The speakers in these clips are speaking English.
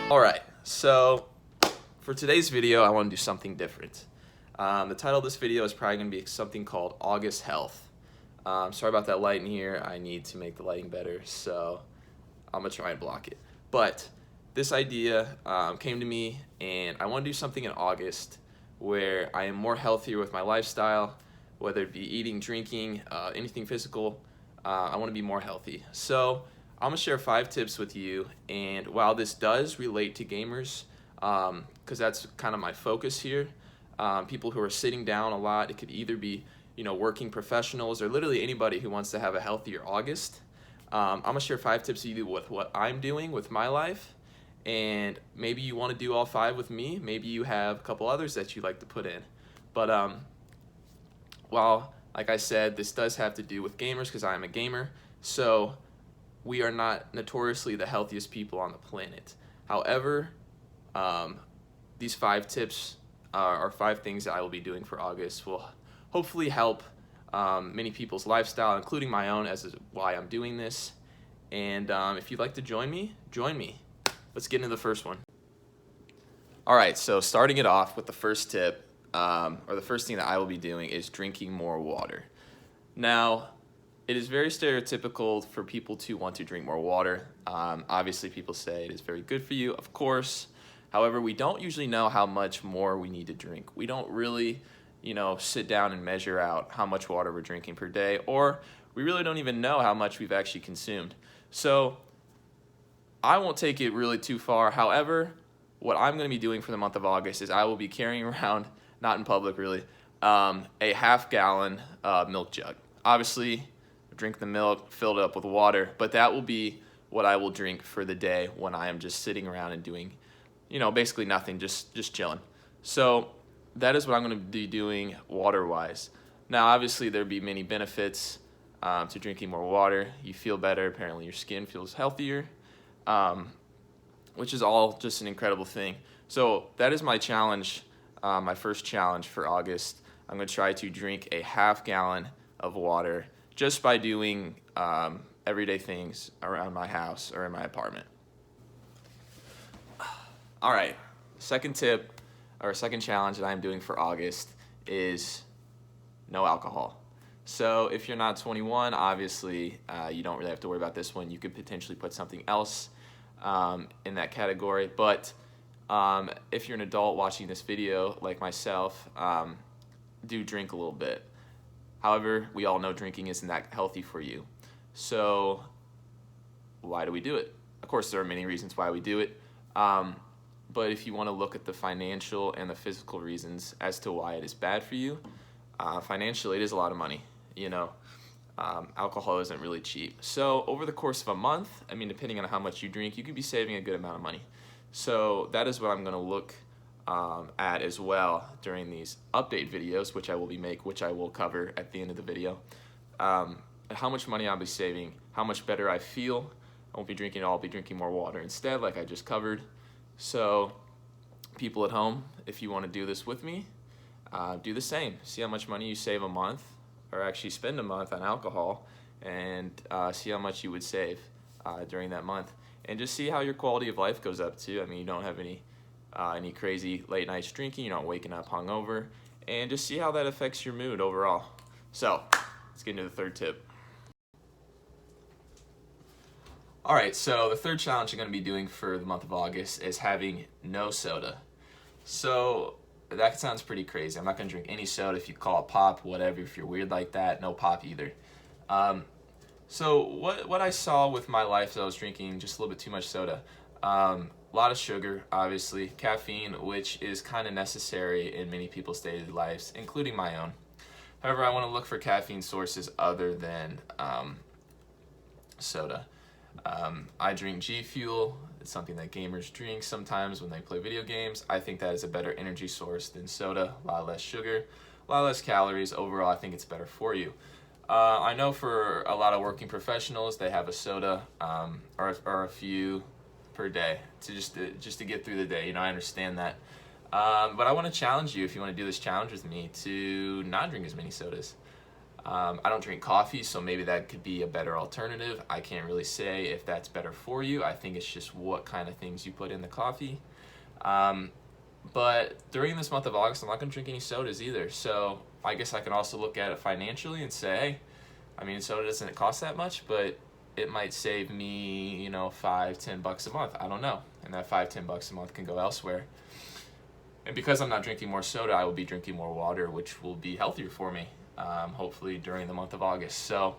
Alright, so for today's video, I want to do something different. The title of this video is probably going to be something called August Health. Sorry about that light in here. I need to make the lighting better, so I'm going to try and block it. But this idea came to me, and I want to do something in August where I am more healthier with my lifestyle, whether it be eating, drinking, anything physical. I want to be more healthy. So I'm going to share 5 tips with you, and while this does relate to gamers, because that's kind of my focus here, people who are sitting down a lot, it could either be working professionals or literally anybody who wants to have a healthier August. I'm going to share 5 tips with you with what I'm doing with my life, and maybe you want to do all 5 with me. Maybe you have a couple others that you'd like to put in. But while, like I said, this does have to do with gamers because I am a gamer, so we are not notoriously the healthiest people on the planet. However, these 5 tips are 5 things that I will be doing for August will hopefully help many people's lifestyle, including my own, as is why I'm doing this. And if you'd like to join me, join me. Let's get into the first one. Alright, so starting it off with the first tip, or the first thing that I will be doing is drinking more water. Now, it is very stereotypical for people to want to drink more water. Obviously, people say it is very good for you, of course. However, we don't usually know how much more we need to drink. We don't really, sit down and measure out how much water we're drinking per day, or we really don't even know how much we've actually consumed. So I won't take it really too far. However, what I'm going to be doing for the month of August is I will be carrying around, not in public really, a half-gallon milk jug. Obviously, drink the milk, fill it up with water, but that will be what I will drink for the day when I am just sitting around and doing, basically nothing, just chilling. So that is what I'm going to be doing water-wise. Now, obviously, there'll be many benefits to drinking more water. You feel better. Apparently, your skin feels healthier, which is all just an incredible thing. So that is my challenge, my first challenge for August. I'm going to try to drink a half-gallon of water just by doing everyday things around my house or in my apartment. All right, second tip, or second challenge that I'm doing for August is no alcohol. So if you're not 21, obviously you don't really have to worry about this one. You could potentially put something else in that category. But if you're an adult watching this video, like myself, do drink a little bit. However, we all know drinking isn't that healthy for you. So why do we do it? Of course, there are many reasons why we do it. But if you want to look at the financial and the physical reasons as to why it is bad for you, financially, it is a lot of money. Alcohol isn't really cheap. So over the course of a month, depending on how much you drink, you could be saving a good amount of money. So that is what I'm going to look at as well during these update videos, which I will cover at the end of the video. How much money I'll be saving, how much better I feel. I won't be drinking it all, I'll be drinking more water instead, like I just covered. So people at home, if you want to do this with me, do the same. See how much money you save a month, or actually spend a month on alcohol, and see how much you would save during that month. And just see how your quality of life goes up too. You don't have any crazy late nights drinking, you're not waking up hungover, and just see how that affects your mood overall. So let's get into the third tip. Alright, so the third challenge I'm going to be doing for the month of August is having no soda. So that sounds pretty crazy. I'm not going to drink any soda. If you call it pop, whatever. If you're weird like that, no pop either. So what I saw with my life is I was drinking just a little bit too much soda. A lot of sugar, obviously, caffeine, which is kind of necessary in many people's daily lives, including my own. However, I want to look for caffeine sources other than soda. I drink G Fuel. It's something that gamers drink sometimes when they play video games. I think that is a better energy source than soda. A lot less sugar, a lot less calories. Overall, I think it's better for you. I know for a lot of working professionals, they have a soda or a few per day to just to get through the day. I understand that. But I want to challenge you, if you want to do this challenge with me, to not drink as many sodas. I don't drink coffee, so maybe that could be a better alternative. I can't really say if that's better for you. I think it's just what kind of things you put in the coffee. But during this month of August, I'm not going to drink any sodas either. So I guess I can also look at it financially and say, hey, I mean, soda doesn't cost that much, but it might save me, you know, $5-10 a month. I don't know. And that $5-10 a month can go elsewhere. And because I'm not drinking more soda, I will be drinking more water, which will be healthier for me, hopefully during the month of August. So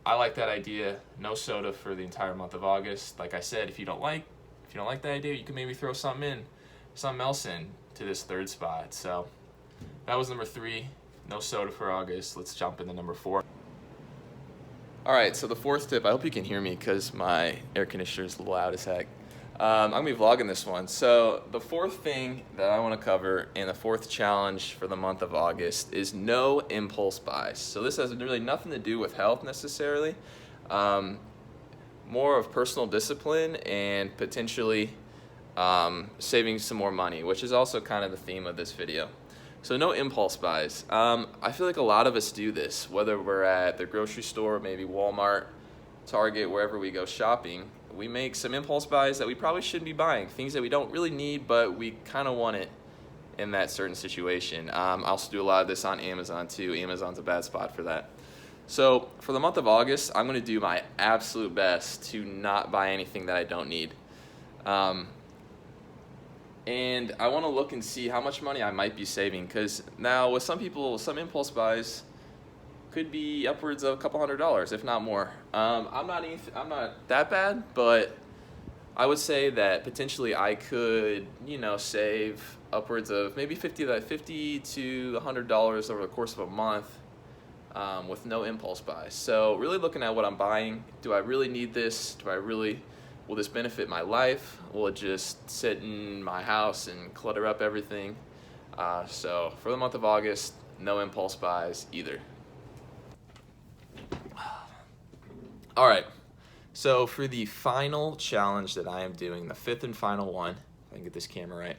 I like that idea. No soda for the entire month of August. Like I said, if you don't like that idea, you can maybe throw something else in to this third spot. So that was number 3. No soda for August. Let's jump into number 4. All right, so the 4th tip, I hope you can hear me because my air conditioner is loud as heck. I'm going to be vlogging this one. So the 4th thing that I want to cover and the 4th challenge for the month of August is no impulse buys. So this has really nothing to do with health necessarily. More of personal discipline and potentially saving some more money, which is also kind of the theme of this video. So no impulse buys. I feel like a lot of us do this, whether we're at the grocery store, maybe Walmart, Target, wherever we go shopping. We make some impulse buys that we probably shouldn't be buying, things that we don't really need, but we kind of want it in that certain situation. I also do a lot of this on Amazon too. Amazon's a bad spot for that. So for the month of August, I'm going to do my absolute best to not buy anything that I don't need. And I want to look and see how much money I might be saving, because now with some people, some impulse buys could be upwards of a couple $100s, if not more. I'm not that bad, but I would say that potentially I could, you know, save upwards of maybe $50 to $100 over the course of a month with no impulse buys. So really looking at what I'm buying. Do I really need this? Will this benefit my life? Will it just sit in my house and clutter up everything? So for the month of August, no impulse buys either. All right, so for the final challenge that I am doing, the 5th and final one, if I can get this camera right,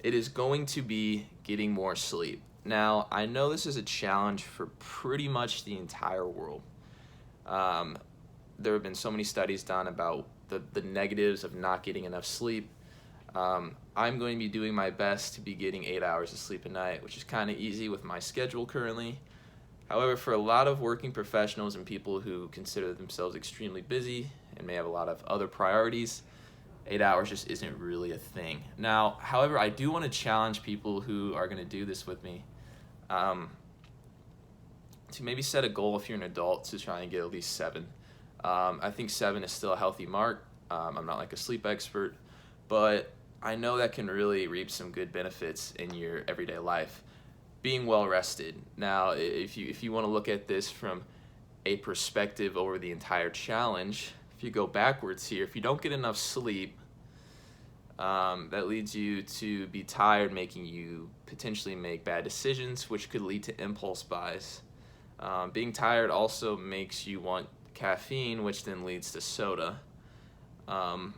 it is going to be getting more sleep. Now, I know this is a challenge for pretty much the entire world. There have been so many studies done about the negatives of not getting enough sleep. I'm going to be doing my best to be getting 8 hours of sleep a night, which is kind of easy with my schedule currently. However, for a lot of working professionals and people who consider themselves extremely busy and may have a lot of other priorities, 8 hours just isn't really a thing. Now, however, I do want to challenge people who are going to do this with me to maybe set a goal if you're an adult to try and get at least 7. I think 7 is still a healthy mark. I'm not like a sleep expert, but I know that can really reap some good benefits in your everyday life. Being well rested. Now, if you want to look at this from a perspective over the entire challenge, if you go backwards here, if you don't get enough sleep, that leads you to be tired, making you potentially make bad decisions, which could lead to impulse buys. Being tired also makes you want caffeine, which then leads to soda. And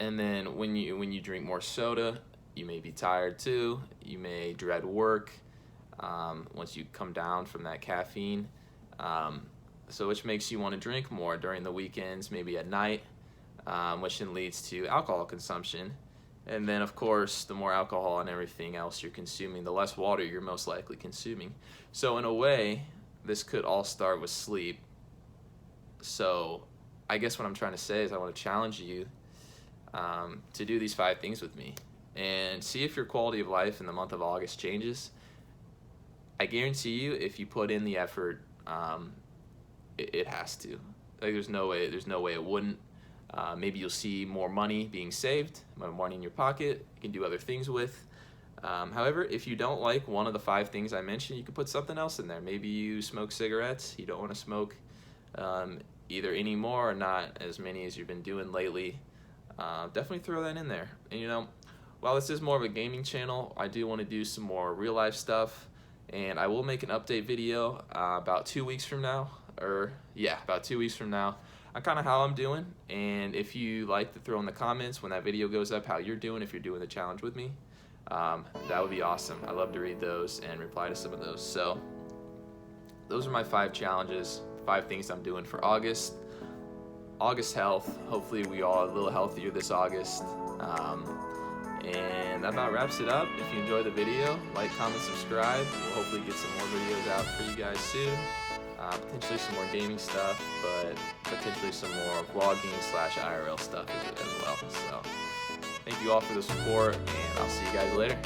then when you drink more soda, you may be tired too. You may dread work once you come down from that caffeine. So which makes you want to drink more during the weekends, maybe at night, which then leads to alcohol consumption. And then, of course, the more alcohol and everything else you're consuming, the less water you're most likely consuming. So in a way, this could all start with sleep. So I guess what I'm trying to say is I want to challenge you to do these 5 things with me and see if your quality of life in the month of August changes. I guarantee you, if you put in the effort, it has to. Like, there's no way it wouldn't. Maybe you'll see more money being saved, more money in your pocket you can do other things with. However, if you don't like one of the 5 things I mentioned, you can put something else in there. Maybe you smoke cigarettes. You don't want to smoke either any more or not as many as you've been doing lately. Definitely throw that in there. And you know, while this is more of a gaming channel, I do want to do some more real life stuff, and I will make an update video about 2 weeks from now, about 2 weeks from now, on kind of how I'm doing. And if you like to throw in the comments when that video goes up how you're doing, if you're doing the challenge with me. that would be awesome. I love to read those and reply to some of those. So those are my 5 challenges, 5 things I'm doing for August. August health. Hopefully we all are a little healthier this August. And that about wraps it up. If you enjoyed the video, like, comment, subscribe. We'll hopefully get some more videos out for you guys soon. Potentially some more gaming stuff, but potentially some more vlogging / IRL stuff as well. So thank you all for the support, and I'll see you guys later.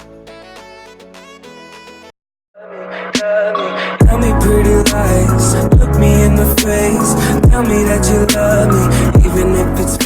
Tell me pretty lies, look me in the face, tell me that you love me, even if it's